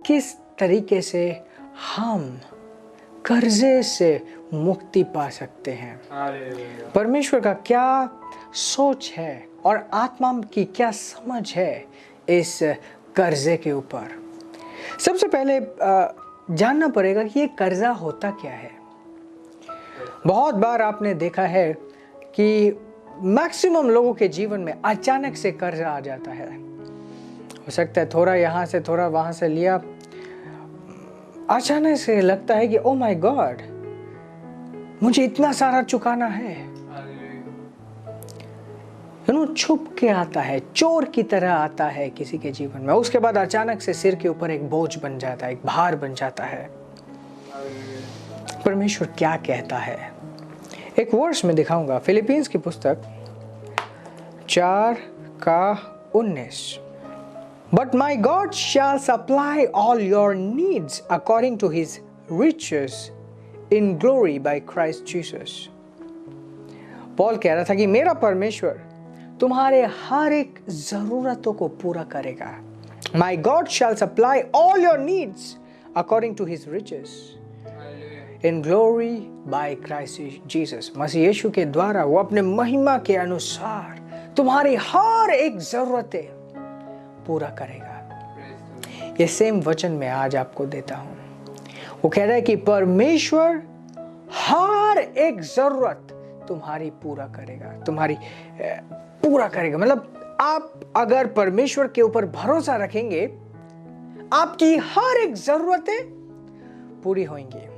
किस तरीके से हम कर्जे से मुक्ति पा सकते हैं, परमेश्वर का क्या सोच है और आत्मा की क्या समझ है इस कर्जे के ऊपर। सबसे पहले जानना पड़ेगा कि ये कर्जा होता क्या है। बहुत बार आपने देखा है कि मैक्सिमम लोगों के जीवन में अचानक से कर्जा आ जाता है। हो सकता है थोड़ा यहाँ से थोड़ा वहाँ से लिया, अचानक से लगता है कि ओ माय गॉड, मुझे इतना सारा चुकाना है। छुप के आता है, चोर की तरह आता है किसी के जीवन में। उसके बाद अचानक से सिर के ऊपर एक बोझ बन जाता है, एक भार बन जाता है। परमेश्वर क्या कहता है, एक वर्ष में दिखाऊंगा। फिलिपींस की पुस्तक 4:19, but my God shall supply all your needs according to his riches in glory by Christ Jesus. Paul कह रहा था कि मेरा परमेश्वर तुम्हारे हर एक जरूरतों को पूरा करेगा। My God shall supply all your needs according to his riches in glory by Christ Jesus. मसीह यीशु के द्वारा वो अपने महिमा के अनुसार तुम्हारी हर एक जरूरतें पूरा करेगा। ये सेम वचन मैं आज आपको देता हूं। वो कह रहा है कि परमेश्वर हर एक जरूरत तुम्हारी पूरा करेगा, तुम्हारी पूरा करेगा। मतलब आप अगर परमेश्वर के ऊपर भरोसा रखेंगे, आपकी हर एक जरूरतें पूरी होंगी।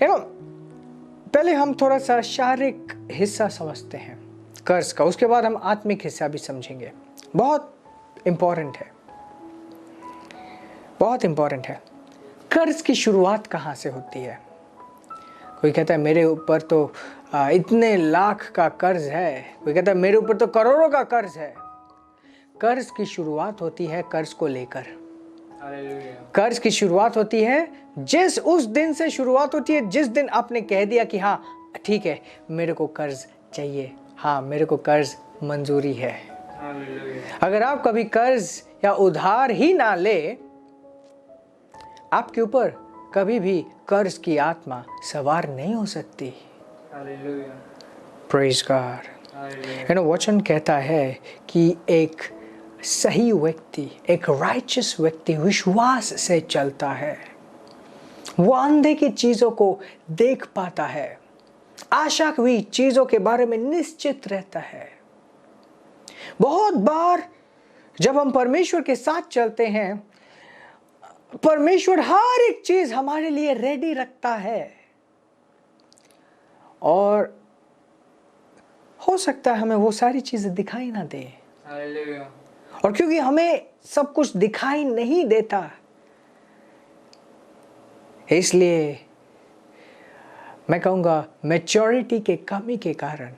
पहले हम थोड़ा सा शारीरिक हिस्सा समझते हैं कर्ज का, उसके बाद हम आत्मिक हिस्सा भी समझेंगे। बहुत इंपॉर्टेंट है, बहुत इंपॉर्टेंट है। कर्ज की शुरुआत कहाँ से होती है? कोई कहता है मेरे ऊपर तो इतने लाख का कर्ज है, कोई कहता है मेरे ऊपर तो करोड़ों का कर्ज है। कर्ज की शुरुआत होती है कर्ज को लेकर। कर्ज की शुरुआत होती है उस दिन से शुरुआत होती है जिस दिन आपने कह दिया कि हाँ ठीक है, मेरे को कर्ज चाहिए, हाँ मेरे को कर्ज मंजूरी है। अगर आप कभी कर्ज या उधार ही ना ले, आपके ऊपर कभी भी कर्ज की आत्मा सवार नहीं हो सकती। Praise God. वचन कहता है कि एक सही व्यक्ति, एक राइचियस व्यक्ति विश्वास से चलता है। वो अंधे की चीजों को देख पाता है, आशा हुई चीजों के बारे में निश्चित रहता है। बहुत बार जब हम परमेश्वर के साथ चलते हैं, परमेश्वर हर एक चीज हमारे लिए रेडी रखता है। और हो सकता है हमें वो सारी चीजें दिखाई ना दे, और क्योंकि हमें सब कुछ दिखाई नहीं देता, इसलिए मैं कहूँगा मैच्योरिटी के कमी के कारण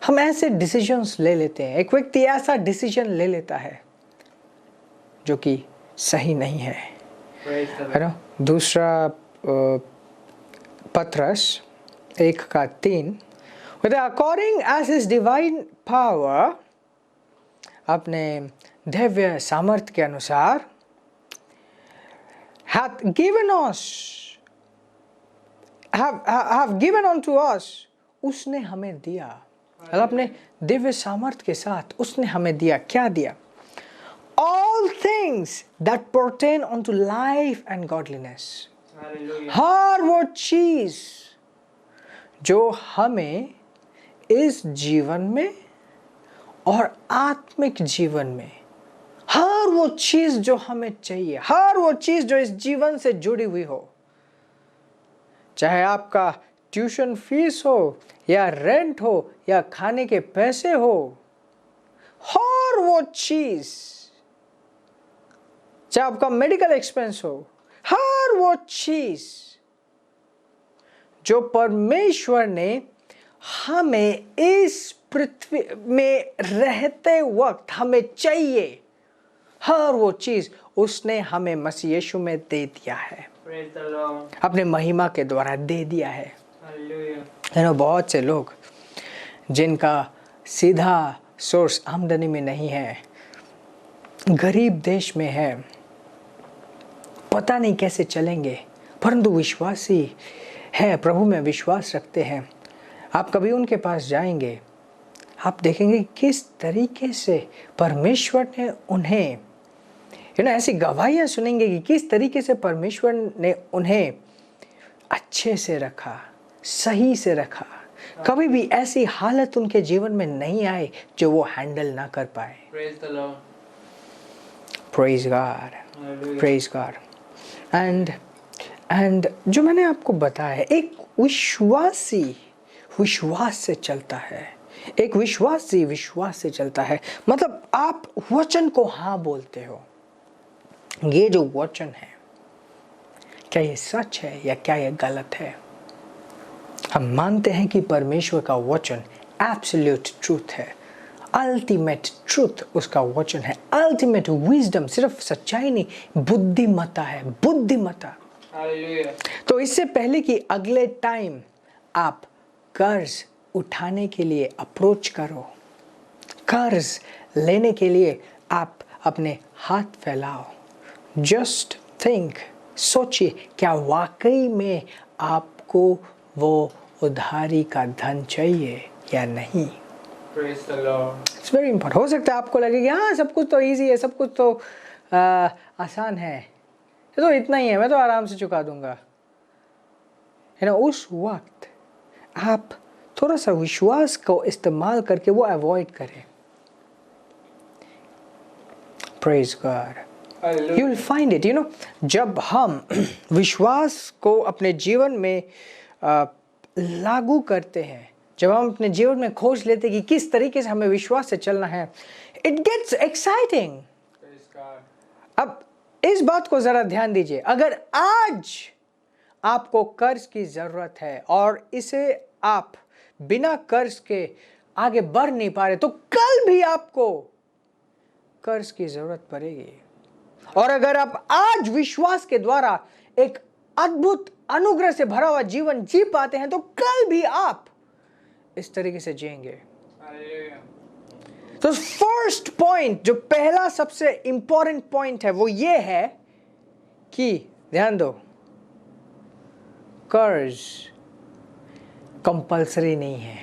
हम ऐसे डिसीजंस ले लेते हैं। एक व्यक्ति ऐसा डिसीजन ले लेता है जो कि सही नहीं है ना। दूसरा पत्रस 1:3, according as his divine power, अपने दिव्य सामर्थ्य के अनुसार, hath given us, have given unto us, उसने हमें दिया। मतलब अपने दिव्य सामर्थ्य के साथ उसने हमें दिया। क्या दिया? All things that pertain unto life and godliness. हर वो चीज जो हमें इस जीवन में और आत्मिक जीवन में, हर वो चीज जो हमें चाहिए, हर वो चीज जो इस जीवन से जुड़ी हुई हो, चाहे आपका ट्यूशन फीस हो या रेंट हो या खाने के पैसे हो, हर वो चीज, चाहे आपका मेडिकल एक्सपेंस हो, हर वो चीज जो परमेश्वर ने हमें इस पृथ्वी में रहते वक्त हमें चाहिए, हर वो चीज उसने हमें मसीह यीशु में दे दिया है, अपने महिमा के द्वारा दे दिया है। बहुत से लोग जिनका सीधा सोर्स आमदनी में नहीं है, गरीब देश में है, पता नहीं कैसे चलेंगे, परंतु विश्वासी है, प्रभु में विश्वास रखते हैं, आप कभी उनके पास जाएंगे, आप देखेंगे किस तरीके से परमेश्वर ने उन्हें ऐसी गवाहियाँ सुनेंगे कि किस तरीके से परमेश्वर ने उन्हें अच्छे से रखा, सही से रखा। कभी भी ऐसी हालत उनके जीवन में नहीं आए जो वो हैंडल ना कर पाए। Praise God, praise God. And जो मैंने आपको बताया, एक विश्वासी विश्वास से चलता है, एक विश्वासी विश्वास से चलता है। मतलब आप वचन को हाँ बोलते हो, ये जो वचन है क्या ये सच है या क्या ये गलत है। हम मानते हैं कि परमेश्वर का वचन एब्सोल्यूट ट्रूथ है, अल्टीमेट ट्रूथ उसका वचन है, अल्टीमेट विजडम, सिर्फ सच्चाई नहीं, बुद्धिमत्ता है, बुद्धिमत्ता। तो इससे पहले कि अगले टाइम आप कर्ज उठाने के लिए अप्रोच करो, कर्ज लेने के लिए आप अपने हाथ फैलाओ, जस्ट थिंक, सोचिए क्या वाकई में आपको वो उधारी का धन चाहिए या नहीं। Praise the Lord. It's very important. हो सकता है आपको लगे कि हाँ सब कुछ तो इजी है, सब कुछ तो आसान है, ये तो इतना ही है, मैं तो आराम से चुका दूंगा, है ना। उस वक्त आप थोड़ा सा विश्वास को इस्तेमाल करके वो अवॉइड करें। Praise God. You will find it, जब हम विश्वास को अपने जीवन में लागू करते हैं, जब हम अपने जीवन में खोज लेते हैं कि किस तरीके से हमें विश्वास से चलना है, it gets exciting। अब इस बात को जरा ध्यान दीजिए, अगर आज आपको कर्ज की जरूरत है और इसे आप बिना कर्ज के आगे बढ़ नहीं पा रहे, तो कल भी आपको कर्ज की जरूरत पड़ेगी। और अगर आप आज विश्वास के द्वारा एक अद्भुत अनुग्रह से भरा हुआ जीवन जी पाते हैं, तो कल भी आप इस तरीके से जिएंगे। तो फर्स्ट पॉइंट, जो पहला सबसे इंपॉर्टेंट पॉइंट है, वो ये है कि ध्यान दो, कर्ज कंपल्सरी नहीं है,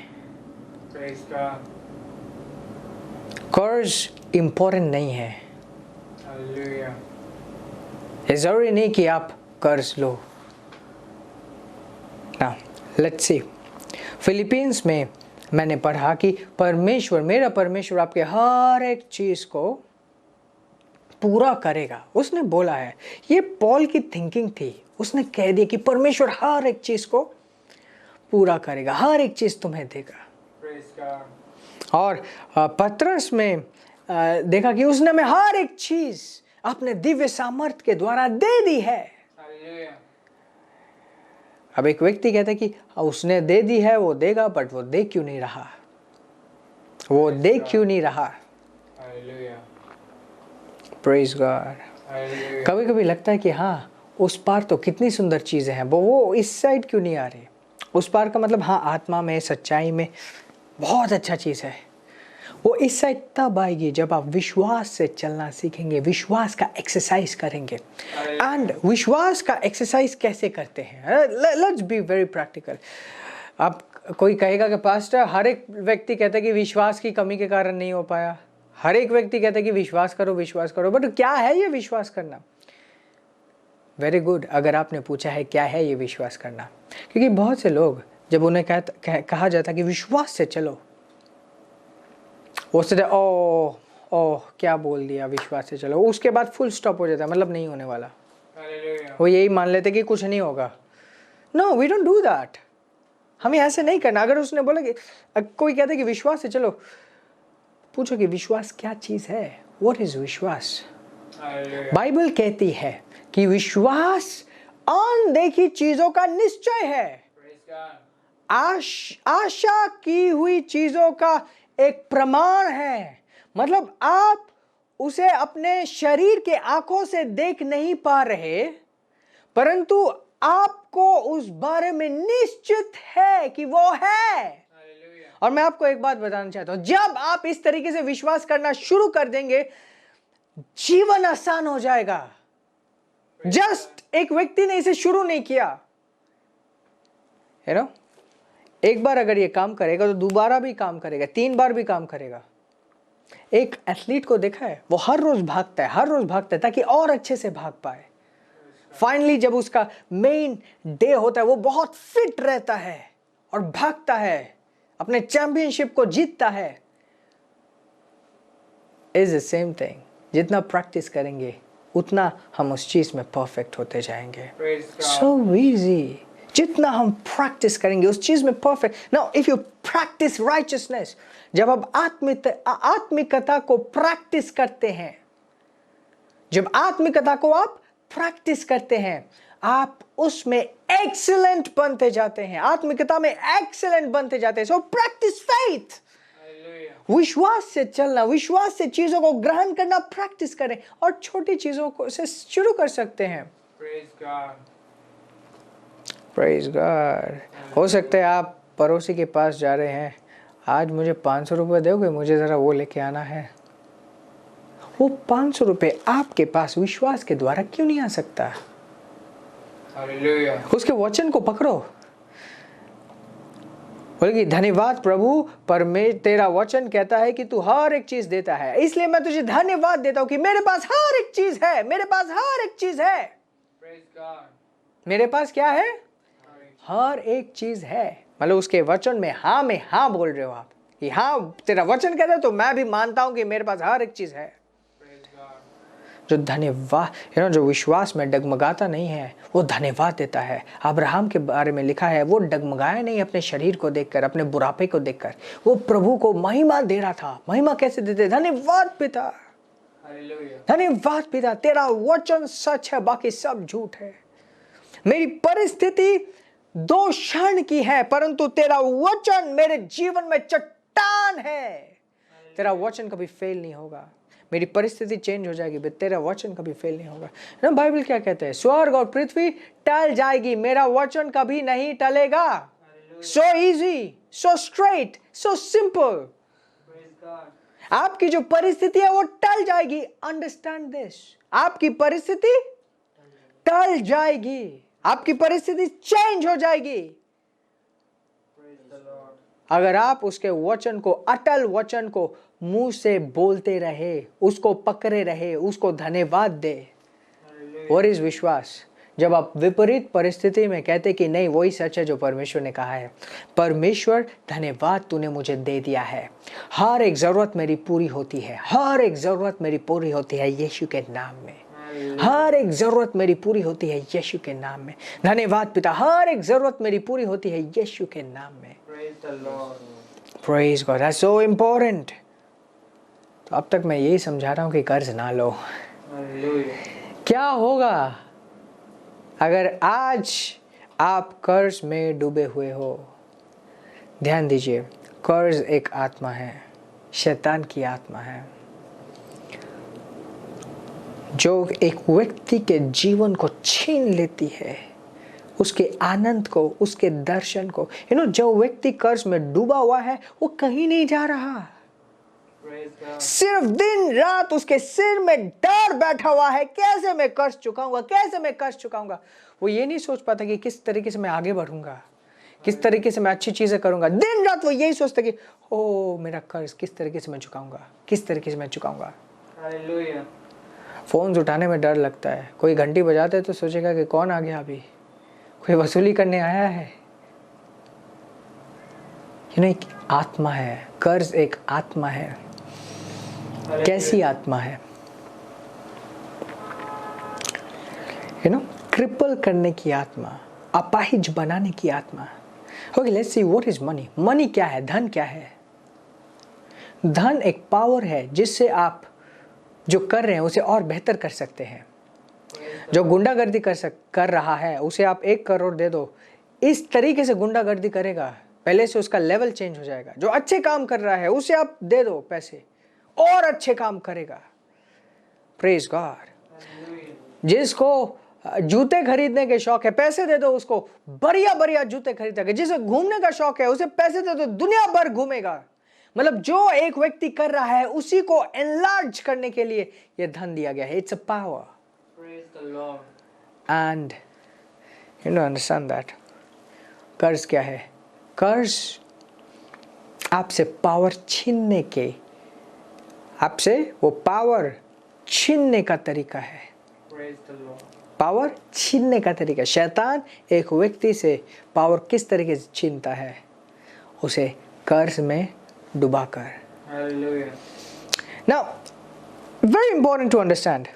कर्ज इंपॉर्टेंट नहीं है। ये जरूरी नहीं कि आप कर्ज लो ना। लेट्स सी, फिलीपींस में मैंने पढ़ा कि परमेश्वर, मेरा परमेश्वर आपके हर एक चीज को पूरा करेगा। उसने बोला है, ये पॉल की थिंकिंग थी, उसने कह दिया कि परमेश्वर हर एक चीज को पूरा करेगा, हर एक चीज तुम्हें देगा। और पतरस में देखा कि उसने हमें हर एक चीज अपने दिव्य सामर्थ के द्वारा दे दी है। अब एक व्यक्ति कहता है कि उसने दे दी है, वो देगा, बट वो दे क्यों नहीं रहा, वो दे क्यों नहीं रहा। Praise God. कभी कभी लगता है कि हाँ उस पार तो कितनी सुंदर चीजें हैं, वो इस साइड क्यों नहीं आ रही। उस पार का मतलब हाँ आत्मा में, सच्चाई में बहुत अच्छा चीज है, वो इस साइड तब आएगी जब आप विश्वास से चलना सीखेंगे, विश्वास का एक्सरसाइज करेंगे। एंड विश्वास का एक्सरसाइज कैसे करते हैं, लेट्स बी वेरी प्रैक्टिकल। अब कोई कहेगा कि पास्टर, हर एक व्यक्ति कहता है कि विश्वास की कमी के कारण नहीं हो पाया, हर एक व्यक्ति कहता है कि विश्वास करो, बट क्या है ये विश्वास करना। वेरी गुड, अगर आपने पूछा है क्या है ये विश्वास करना, क्योंकि बहुत से लोग जब उन्हें कहा जाता है कि विश्वास से चलो, वो सोचते ओह क्या बोल दिया, विश्वास से चलो, उसके बाद फुल स्टॉप हो जाता है, मतलब नहीं होने वाला। वो यही मान लेते कि कुछ नहीं होगा। No, we don't do that. हमें ऐसे नहीं करना। अगर उसने बोला कि कोई कहता है कि विश्वास से चलो, पूछो कि विश्वास क्या चीज है, व्हाट इज विश्वास। बाइबल कहती है कि विश्वास अनदेखी चीजों का निश्चय है, आशा की हुई चीजों का एक प्रमाण है। मतलब आप उसे अपने शरीर के आंखों से देख नहीं पा रहे, परंतु आपको उस बारे में निश्चित है कि वो है। और मैं आपको एक बात बताना चाहता हूं, जब आप इस तरीके से विश्वास करना शुरू कर देंगे, जीवन आसान हो जाएगा। जस्ट एक व्यक्ति ने इसे शुरू नहीं किया, है ना। एक बार अगर ये काम करेगा तो दोबारा भी काम करेगा, 3 बार भी काम करेगा। एक एथलीट को देखा है, वो हर रोज भागता है, हर रोज भागता है ताकि और अच्छे से भाग पाए। फाइनली जब उसका मेन डे होता है वो बहुत फिट रहता है और भागता है, अपने चैंपियनशिप को जीतता है। इज द सेम थिंग, जितना प्रैक्टिस करेंगे उतना हम उस चीज में परफेक्ट होते जाएंगे। सो इजी, जितना हम प्रैक्टिस करेंगे उस चीज में perfect. Now if you practice righteousness, जब आप आत्मिकता को प्रैक्टिस करते हैं, जब आत्मिकता को आप प्रैक्टिस करते हैं, आप उसमें एक्सीलेंट बनते जाते हैं, आत्मिकता में एक्सीलेंट बनते जाते हैं। सो प्रैक्टिस फेथ, विश्वास से चलना, विश्वास से चीजों को ग्रहण करना प्रैक्टिस करें और छोटी चीजों को से शुरू कर सकते हैं। Praise God. हो सकता है आप पड़ोसी के पास जा रहे हैं, आज मुझे 500 रुपये दोगे, मुझे जरा वो लेके आना है। वो 500 रुपये आपके पास विश्वास के द्वारा क्यों नहीं आ सकता? उसके वचन को पकड़ो, बोलेगी धन्यवाद प्रभु, तेरा वचन कहता है कि तू हर एक चीज देता है, इसलिए मैं तुझे धन्यवाद देता हूं कि मेरे पास हर एक चीज है, मेरे पास हर एक चीज है। मेरे पास क्या है? हर एक चीज है। मतलब उसके वचन में हाँ बोल रहे हो आप कि हाँ तेरा वचन कहता है तो मैं भी मानता हूं कि मेरे पास हर एक चीज है। जो धन्यवाद, जो विश्वास में डगमगाता नहीं है वो धन्यवाद देता है। अब्राहम के बारे में लिखा है, वो डगमगाया नहीं अपने शरीर को देखकर, अपने बुढ़ापे को देखकर, वो प्रभु को महिमा दे रहा था। महिमा कैसे देते? धन्यवाद पिता, धन्यवाद पिता, तेरा वचन सच है, बाकी सब झूठ है। मेरी परिस्थिति 2 क्षण की है, परंतु तेरा वचन मेरे जीवन में चट्टान है। तेरा वचन कभी फेल नहीं होगा। मेरी परिस्थिति चेंज हो जाएगी, बट तेरा वचन कभी फेल नहीं होगा ना। बाइबल क्या कहते हैं? स्वर्ग और पृथ्वी टल जाएगी, मेरा वचन कभी नहीं टलेगा। So easy, so straight, so simple. आपकी जो परिस्थिति है वो टल जाएगी। अंडरस्टैंड दिस, आपकी परिस्थिति टल जाएगी, आपकी परिस्थिति चेंज हो जाएगी अगर आप उसके वचन को, अटल वचन को मुंह से बोलते रहे, उसको पकड़े रहे, उसको धन्यवाद दे। और इस विश्वास, जब आप विपरीत परिस्थिति में कहते कि नहीं वही सच है जो परमेश्वर ने कहा है, परमेश्वर धन्यवाद तूने मुझे दे दिया है, हर एक जरूरत मेरी पूरी होती है, हर एक जरूरत मेरी पूरी होती है यीशु के नाम में, हर एक जरूरत मेरी पूरी होती है यीशु के नाम में। धन्यवाद पिता, हर एक जरूरत मेरी पूरी होती है यीशु के नाम में। Praise God, that's so important। तो अब तक मैं यही समझा रहा हूँ कि कर्ज ना लो। क्या होगा अगर आज आप कर्ज में डूबे हुए हो? ध्यान दीजिए, कर्ज एक आत्मा है, शैतान की आत्मा है, जो एक व्यक्ति के जीवन को छीन लेती है, उसके आनंद को, उसके दर्शन को। जो व्यक्ति कर्ज में डूबा हुआ है वो कहीं नहीं जा रहा, सिर्फ दिन रात उसके सिर में डर बैठा हुआ है, कैसे मैं कर्ज चुकाऊंगा, कैसे मैं कर्ज चुकाऊंगा। वो ये नहीं सोच पाता कि किस तरीके से मैं आगे बढ़ूंगा, किस तरीके से मैं अच्छी चीजें करूंगा। दिन रात वो यही सोचता कि ओ मेरा कर्ज किस तरीके से मैं चुकाऊंगा, किस तरीके से मैं चुकाऊंगा। फोन उठाने में डर लगता है, कोई घंटी बजाते तो सोचेगा कि कौन आ गया, अभी कोई वसूली करने आया है। एक आत्मा है, कर्ज एक आत्मा है। कैसी आत्मा है? क्रिपल करने की आत्मा, अपाहिज बनाने की आत्मा। Okay, let's see what is money. Money क्या है? धन क्या है? धन एक पावर है जिससे आप जो कर रहे हैं उसे और बेहतर कर सकते हैं। जो गुंडागर्दी कर रहा है उसे आप 1 करोड़ दे दो, इस तरीके से गुंडागर्दी करेगा, पहले से उसका लेवल चेंज हो जाएगा। जो अच्छे काम कर रहा है उसे आप दे दो पैसे, और अच्छे काम करेगा। Praise God. जिसको जूते खरीदने के शौक है, पैसे दे दो उसको, बढ़िया बढ़िया जूते खरीदेगा। जिसे घूमने का शौक है उसे पैसे दे दो, दुनिया भर घूमेगा। मतलब जो एक व्यक्ति कर रहा है उसी को एनलार्ज करने के लिए यह धन दिया गया है। It's a power. And you know, understand that. कर्ज क्या है? कर्ज आपसे पावर छीनने के, आपसे वो पावर छीनने का तरीका है। Praise the Lord. पावर छीनने का तरीका। शैतान एक व्यक्ति से पावर किस तरीके से छीनता है? उसे कर्ज में डुबाकर। Hallelujah. Now, very important to understand.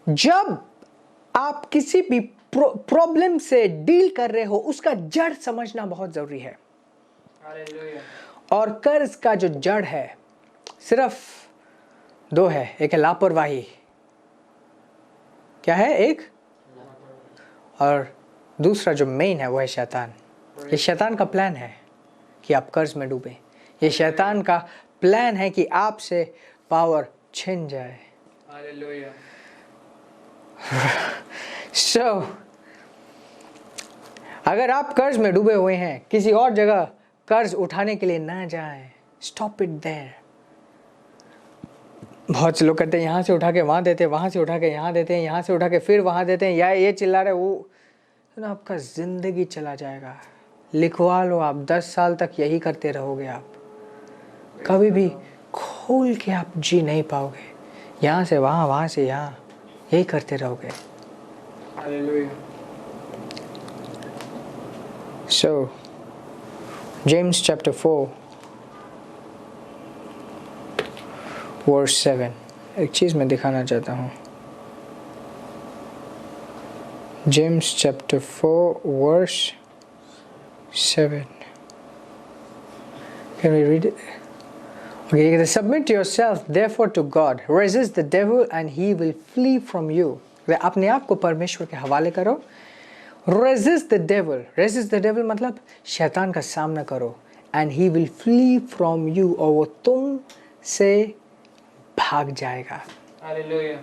जब आप किसी भी प्रॉब्लम से डील कर रहे हो, उसका जड़ समझना बहुत जरूरी है। Hallelujah. और कर्ज का जो जड़ है सिर्फ दो है, एक है लापरवाही, क्या है एक, और दूसरा जो मेन है वो है शैतान। ये शैतान का प्लान है कि आप कर्ज में डूबे। ये शैतान का प्लान है कि आपसे पावर छिन जाए। Hallelujah. So, अगर आप कर्ज में डूबे हुए हैं, किसी और जगह कर्ज उठाने के लिए ना जाएं। Stop it there. बहुत से लोग कहते हैं यहाँ से उठा के वहाँ देते हैं, वहाँ से उठा के यहाँ देते हैं, यहाँ से उठा के फिर वहाँ देते हैं, या ये चिल्ला रहे वो, तो ना आपका ज़िंदगी चला जाएगा। लिखवा लो, आप 10 साल तक यही करते रहोगे। आप कभी भी खोल के आप जी नहीं पाओगे। यहाँ से वहाँ, वहाँ से यहाँ, यही करते रहोगे। Hallelujah. So, James chapter 4 verse 7, एक चीज़ मैं दिखाना चाहता हूँ। James chapter 4 verse 7. Can we read it? Okay, submit yourself therefore to God. Resist the devil and he will flee from you. अपने आप को परमेश्वर के हवाले करो। Resist the devil. Resist the devil मतलब शैतान का सामना करो। And he will flee from you, और वो तुम से भाग जाएगा। Hallelujah.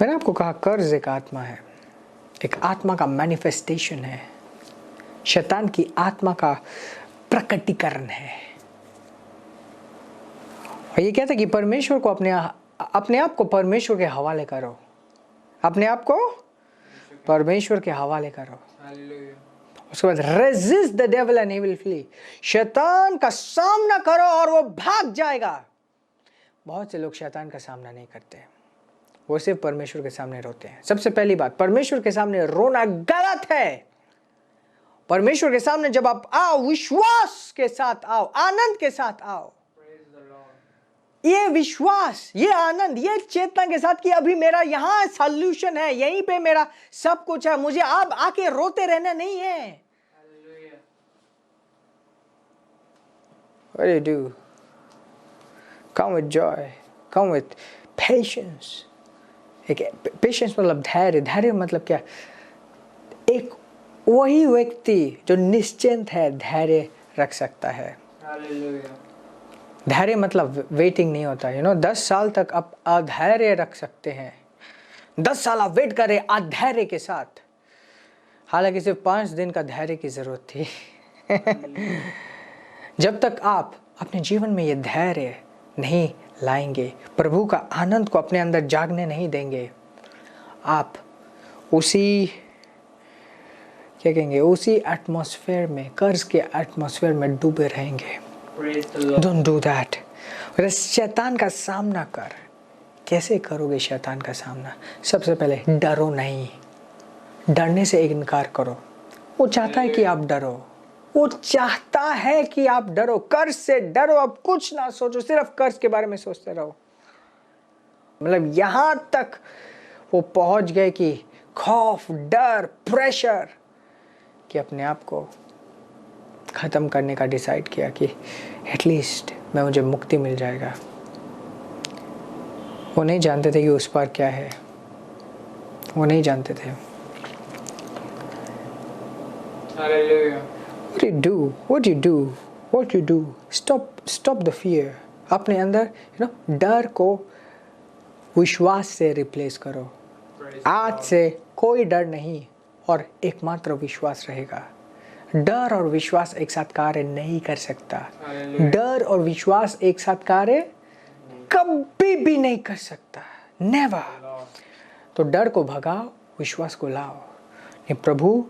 मैंने आपको कहा कर्ज एक आत्मा है, एक आत्मा का मैनिफेस्टेशन है, शैतान की आत्मा का प्रकटीकरण है। और ये कहता है कि परमेश्वर को अपने आप को परमेश्वर के हवाले करो। अपने आप को परमेश्वर के हवाले करो। Hallelujah. उसके बाद resist the devil and he will flee. शैतान का सामना करो और वो भाग जाएगा। बहुत से लोग शैतान का सामना नहीं करते, वो सिर्फ परमेश्वर के सामने रोते हैं। सबसे पहली बात, परमेश्वर के सामने रोना गलत है। परमेश्वर के सामने जब आप आओ, विश्वास के साथ आओ, आनंद के साथ आओ। Praise the Lord. ये विश्वास, ये आनंद, ये चेतना के साथ कि अभी मेरा यहाँ सॉल्यूशन है, यहीं पे मेरा सब कुछ है, मुझे अब आके रोते रहना नहीं है। Hallelujah. What do you do? Come with joy, come with patience. एक पेशेंस मतलब धैर्य। धैर्य मतलब क्या? एक वही व्यक्ति जो निश्चिंत है धैर्य रख सकता है। Hallelujah. धैर्य मतलब वेटिंग नहीं होता। 10 साल तक आप अधैर्य रख सकते हैं। 10 साल आप वेट करें अधैर्य के साथ, हालांकि सिर्फ 5 दिन का धैर्य की जरूरत थी। जब तक आप अपने जीवन में ये धैर्य नहीं लाएंगे, प्रभु का आनंद को अपने अंदर जागने नहीं देंगे, आप उसी क्या कहेंगे, उसी एटमॉस्फेयर में, कर्ज के एटमॉस्फेयर में डूबे रहेंगे। Praise the Lord. Don't do that. शैतान का सामना कर। कैसे करोगे शैतान का सामना? सबसे पहले डरो नहीं, डरने से इनकार करो। वो चाहता है कि आप डरो, वो चाहता है कि आप डरो। कर्ज से डरो, अब कुछ ना सोचो, सिर्फ कर्ज के बारे में सोचते रहो। मतलब यहां तक वो पहुंच गए कि खौफ, डर, प्रेशर, कि अपने आप को खत्म करने का डिसाइड किया कि एटलीस्ट मुझे मुक्ति मिल जाएगा। वो नहीं जानते थे कि उस पार क्या है, वो नहीं जानते थे। Hallelujah. What do you do? Stop the fear. अपने अंदर डर को विश्वास से रिप्लेस करो। Praise the आज Lord. से कोई डर नहीं और एकमात्र विश्वास रहेगा। डर और विश्वास एक साथ कार्य नहीं कर सकता। Hallelujah. डर और विश्वास एक साथ कार्य कभी भी नहीं कर सकता। नेवर। Lord. तो डर को भगाओ, विश्वास को लाओ। ये प्रभु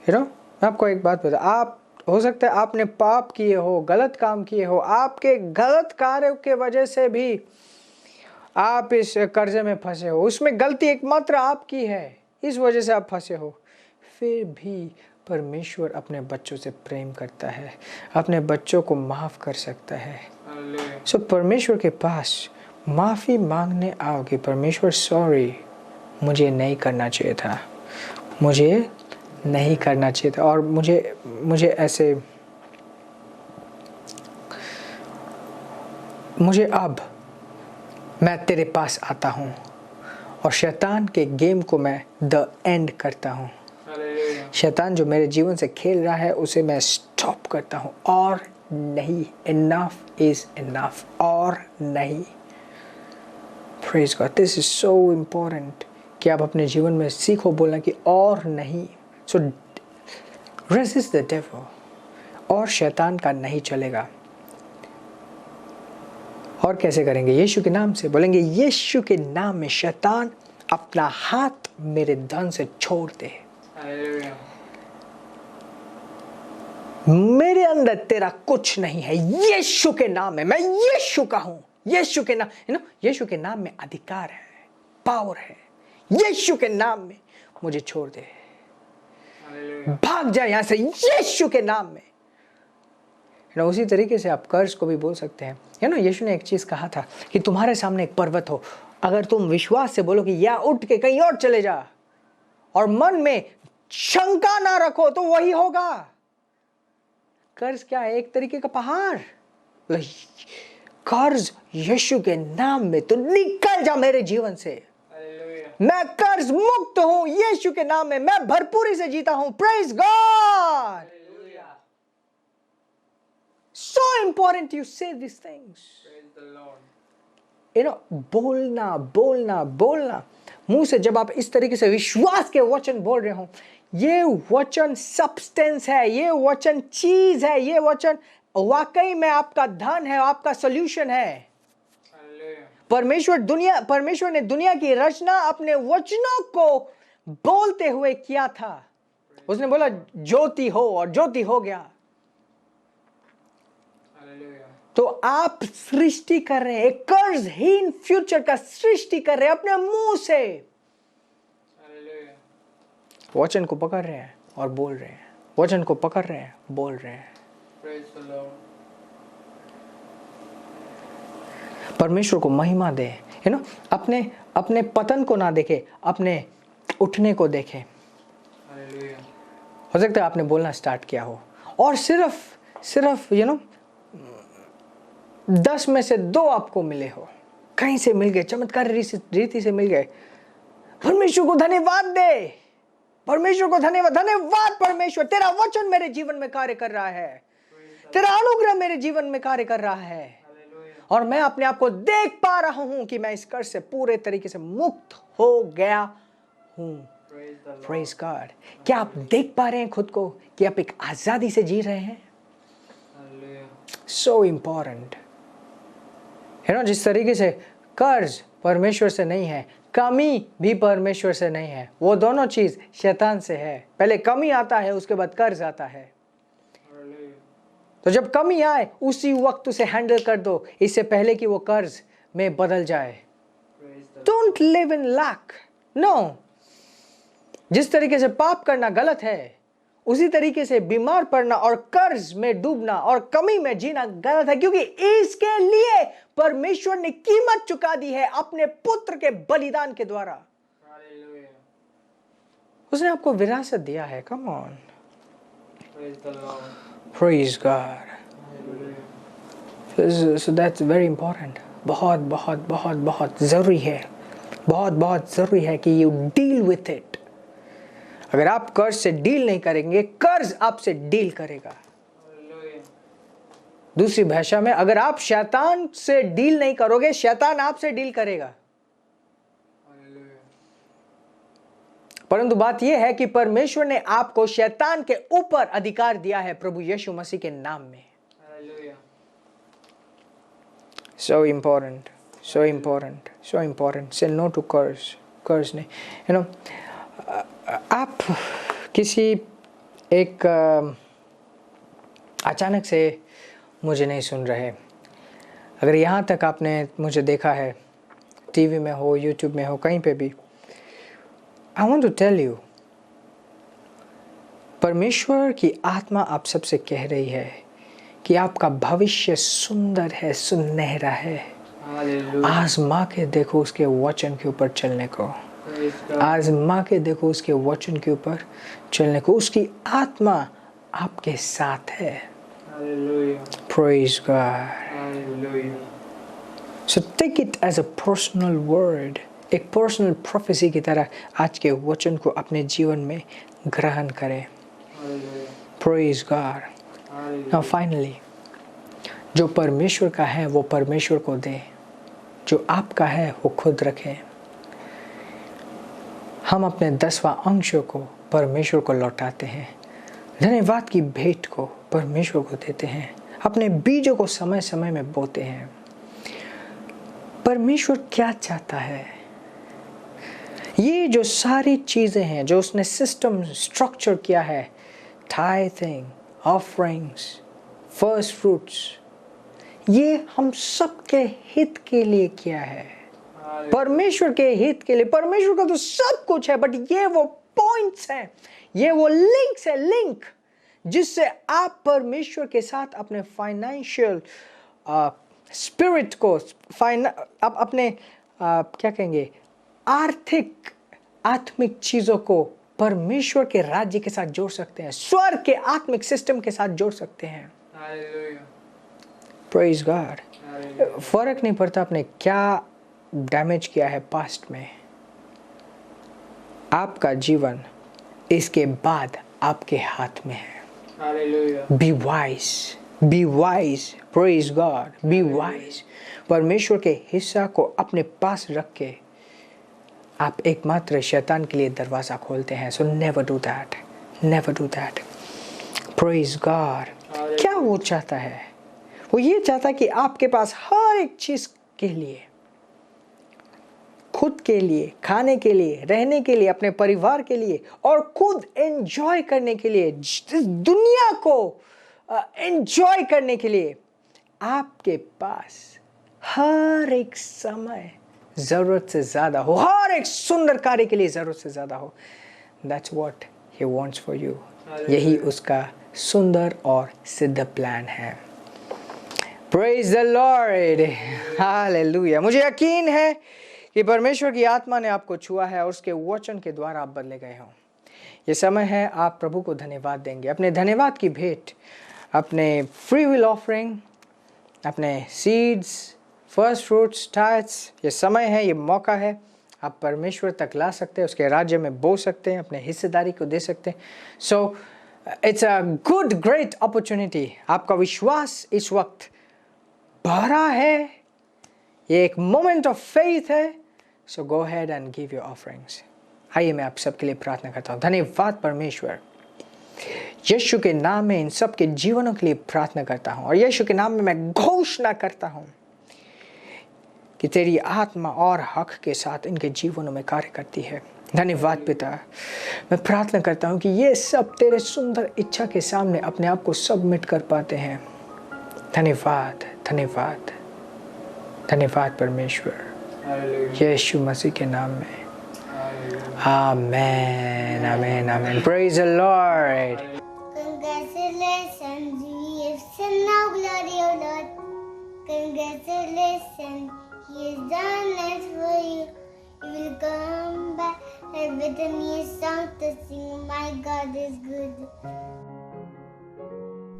मैं आपको एक बात बता, आप हो सकता है आपने पाप किए हो, गलत काम किए हो, आपके गलत कार्यों के वजह से भी आप इस कर्जे में फंसे हो, उसमें गलती एकमात्र आपकी है, इस वजह से आप फंसे हो। फिर भी परमेश्वर अपने बच्चों से प्रेम करता है, अपने बच्चों को माफ कर सकता है। सो परमेश्वर के पास माफी मांगने आओगे, परमेश्वर सॉरी, मुझे नहीं करना चाहिए था, मुझे नहीं करना चाहिए था, और मुझे अब मैं तेरे पास आता हूँ और शैतान के गेम को मैं द एंड करता हूँ। शैतान जो मेरे जीवन से खेल रहा है उसे मैं स्टॉप करता हूँ, और नहीं, इनफ इज इनफ, और नहीं। Praise God, this is so important कि आप अपने जीवन में सीखो बोलना कि और नहीं। सो रेजिस्ट द डेविल, और शैतान का नहीं चलेगा। और कैसे करेंगे? यीशु के नाम से बोलेंगे, यीशु के नाम में शैतान अपना हाथ मेरे धन से छोड़ दे। मेरे अंदर तेरा कुछ नहीं है, यीशु के नाम में। मैं यीशु का हूं, यीशु के नाम, यीशु के नाम में अधिकार है, पावर है। यीशु के नाम में मुझे छोड़ दे, भाग जा यहां से यीशु के नाम में। उसी तरीके से आप कर्ज को भी बोल सकते हैं। यीशु ने एक चीज कहा था कि तुम्हारे सामने एक पर्वत हो, अगर तुम विश्वास से बोलो कि या उठ के कहीं और चले जा, और मन में शंका ना रखो, तो वही होगा। कर्ज क्या है? एक तरीके का पहाड़। कर्ज यीशु के नाम में तो निकल जा मेरे जीवन से। मैं कर्ज मुक्त हूं यीशु के नाम में, मैं भरपूरी से जीता हूं। Praise God. So important you say these things. Praise the Lord. बोलना मुंह से। जब आप इस तरीके से विश्वास के वचन बोल रहे हो, ये वचन सब्सटेंस है, ये वचन चीज है, ये वचन वाकई में आपका धन है, आपका सॉल्यूशन है। परमेश्वर ने दुनिया की रचना अपने वचनों को बोलते हुए किया था। उसने बोला ज्योति हो, और ज्योति हो गया। तो आप सृष्टि कर रहे हैं, एक कर्जहीन फ्यूचर का सृष्टि कर रहे हैं अपने मुंह से। वचन को पकड़ रहे हैं और बोल रहे हैं, वचन को पकड़ रहे हैं, बोल रहे हैं। परमेश्वर को महिमा दे, अपने पतन को ना देखे, अपने उठने को देखे। हो सकता है आपने बोलना स्टार्ट किया हो, और सिर्फ 10 में से 2 आपको मिले हो, कहीं से मिल गए, चमत्कार रीति से मिल गए। परमेश्वर को धन्यवाद दे, परमेश्वर को धन्यवाद परमेश्वर, तेरा वचन मेरे जीवन में कार्य कर रहा है, तेरा अनुग्रह मेरे जीवन में कार्य कर रहा है, और मैं अपने आप को देख पा रहा हूं कि मैं इस कर्ज से पूरे तरीके से मुक्त हो गया हूं। Praise God. क्या आप देख पा रहे हैं खुद को कि आप एक आजादी से जी रहे हैं? सो इंपॉर्टेंट जिस तरीके से कर्ज परमेश्वर से नहीं है, कमी भी परमेश्वर से नहीं है, वो दोनों चीज शैतान से है। पहले कमी आता है, उसके बाद कर्ज आता है। तो जब कमी आए उसी वक्त उसे हैंडल कर दो, इससे पहले कि वो कर्ज में बदल जाए। Don't live in lack. No, जिस तरीके से पाप करना गलत है, उसी तरीके से बीमार पड़ना और कर्ज में डूबना और कमी में जीना गलत है, क्योंकि इसके लिए परमेश्वर ने कीमत चुका दी है अपने पुत्र के बलिदान के द्वारा। उसने आपको विरासत दिया है। Come on, praise God. So that's very important. बहुत बहुत बहुत बहुत जरूरी है, बहुत बहुत जरूरी है कि यू डील विथ इट। अगर आप कर्ज से डील नहीं करेंगे, कर्ज आपसे डील करेगा। दूसरी भाषा में, अगर आप शैतान से डील नहीं करोगे, शैतान आपसे डील करेगा। परंतु बात यह है कि परमेश्वर ने आपको शैतान के ऊपर अधिकार दिया है प्रभु यीशु मसीह के नाम में। So important, so important, so important. Say no to curse. कर्ज नहीं। यू नो, आप किसी एक अचानक से मुझे नहीं सुन रहे, अगर यहाँ तक आपने मुझे देखा है, टीवी में हो, यूट्यूब में हो, कहीं पे भी, I want to tell you, परमेश्वर की आत्मा आप सबसे कह रही है कि आपका भविष्य सुंदर है, सुनहरा है। आजमा के देखो उसके वचन के ऊपर चलने को, आजमा के देखो उसके वचन के ऊपर चलने को। उसकी आत्मा आपके साथ है। Praise God. So take it as a personal word, एक पर्सनल प्रोफेसी की तरह आज के वचन को अपने जीवन में ग्रहण करें। Praise God. Now finally, जो परमेश्वर का है वो परमेश्वर को दें, जो आपका है वो खुद रखें। हम अपने 10वां अंश को परमेश्वर को लौटाते हैं, धन्यवाद की भेंट को परमेश्वर को देते हैं, अपने बीजों को समय समय में बोते हैं। परमेश्वर क्या चाहता है? ये जो सारी चीज़ें हैं जो उसने सिस्टम स्ट्रक्चर किया है, टाइथिंग, ऑफरिंग्स, फर्स्ट फ्रूट्स, ये हम सबके हित के लिए किया है, परमेश्वर के हित के लिए। परमेश्वर का तो सब कुछ है, बट ये वो पॉइंट्स हैं, ये वो लिंक्स है, लिंक जिससे आप परमेश्वर के साथ अपने फाइनेंशियल स्पिरिट को, आप अपने क्या कहेंगे, आर्थिक आत्मिक चीज़ों को परमेश्वर के राज्य के साथ जोड़ सकते हैं, स्वर्ग के आत्मिक सिस्टम के साथ जोड़ सकते हैं। Praise God. फर्क नहीं पड़ता आपने क्या डैमेज किया है पास्ट में, आपका जीवन इसके बाद आपके हाथ में है। Be wise, be wise, praise God, be wise. परमेश्वर के हिस्सा को अपने पास रख के आप एकमात्र शैतान के लिए दरवाजा खोलते हैं। So never do that, never do that. Praise God. क्या वो चाहता है? वो ये चाहता है कि आपके पास हर एक चीज के लिए, खुद के लिए, खाने के लिए, रहने के लिए, अपने परिवार के लिए और खुद एंजॉय करने के लिए, दुनिया को एंजॉय करने के लिए आपके पास हर एक समय जरूरत से ज्यादा हो, हर एक सुंदर कार्य के लिए जरूरत से ज्यादा हो। That's what he wants for you. यही उसका सुंदर और सिद्ध प्लान है। Praise the Lord. Hallelujah. मुझे यकीन है कि परमेश्वर की आत्मा ने आपको छुआ है और उसके वचन के द्वारा आप बदले गए हो। ये समय है आप प्रभु को धन्यवाद देंगे, अपने धन्यवाद की भेंट, अपने फ्री विल ऑफरिंग, अपने सीड्स, फर्स्ट फ्रूट्स, टाइट्स। ये समय है, ये मौका है, आप परमेश्वर तक ला सकते हैं, उसके राज्य में बो सकते हैं, अपने हिस्सेदारी को दे सकते हैं। So it's a good great opportunity. आपका विश्वास इस वक्त भरा है, ये एक मोमेंट ऑफ फेथ है। So go ahead and give your offerings. आइए मैं आप सबके लिए प्रार्थना करता हूँ। धन्यवाद परमेश्वर, यीशु के नाम में इन सब के जीवनों के लिए प्रार्थना करता हूँ और यीशु के नाम में मैं घोषणा करता हूँ कि तेरी आत्मा और हक के साथ इनके जीवनों में कार्य करती है। धन्यवाद पिता, मैं प्रार्थना करता हूँ कि ये सब तेरे सुंदर इच्छा के सामने अपने आप को सबमिट कर पाते हैं। धन्यवाद, धन्यवाद, धन्यवाद परमेश्वर, यीशु मसीह के नाम में। आमेन, आमेन, आमेन। Praise the Lord. Congratulations, we have seen now glory, O Lord. Congratulations, He has done it for you. You will come back with a new song to sing. My God is good.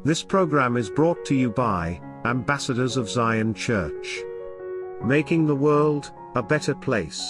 This program is brought to you by Ambassadors of Zion Church, making the world a better place.